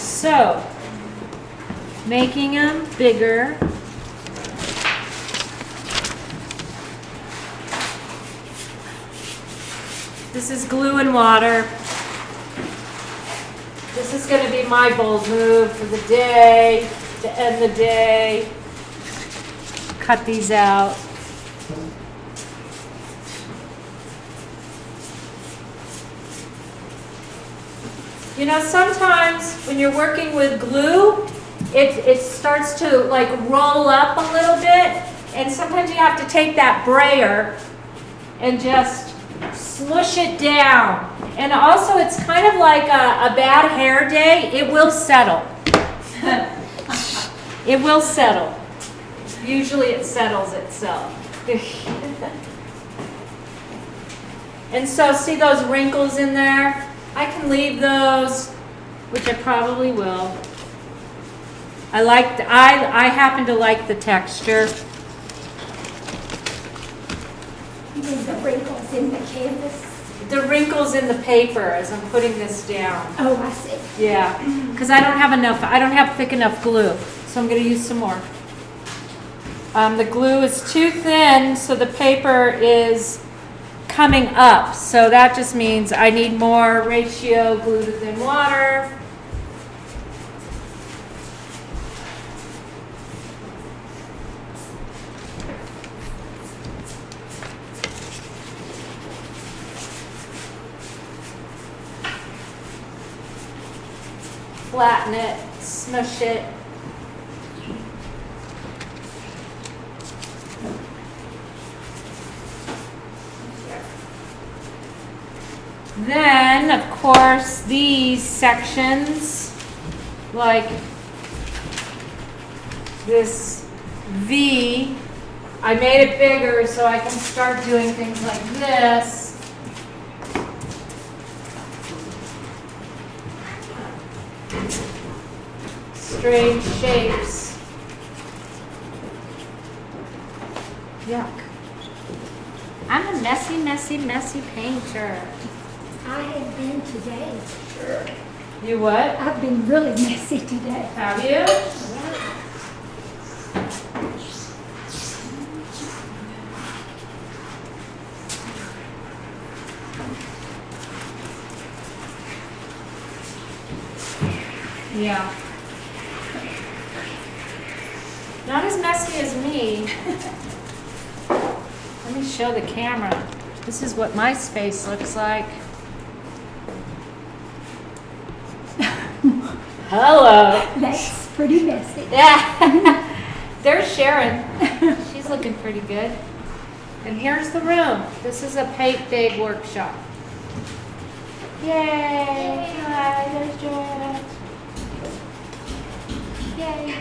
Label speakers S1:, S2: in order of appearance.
S1: So, making them bigger. This is glue and water. This is going to be my bold move for the day, to end the day. Cut these out. You know, sometimes when you're working with glue, it starts to like roll up a little bit, and sometimes you have to take that brayer and just smush it down. And also it's kind of like a bad hair day. It will settle. It will settle. Usually it settles itself. And so see those wrinkles in there? I can leave those, which I probably will. I happen to like the texture.
S2: You mean the wrinkles in the canvas?
S1: The wrinkles in the paper as I'm putting this down.
S2: Oh, I see.
S1: Yeah, because I don't have thick enough glue, so I'm going to use some more. The glue is too thin, so the paper is coming up. So that just means I need more ratio glue to thin water. Flatten it, smush it. Then, of course, these sections, like this V, I made it bigger so I can start doing things like this. Strange shapes. Yuck. I'm a messy, messy, messy painter.
S2: I have been today. Sure.
S1: You what?
S2: I've been really messy today.
S1: Have you? Yeah. Not as messy as me. Let me show the camera. This is what my space looks like. Hello.
S2: That's pretty messy.
S1: Yeah. There's Sharon. She's looking pretty good. And here's the room. This is a paint big workshop. Yay. Hi, there's Joanna. Yay.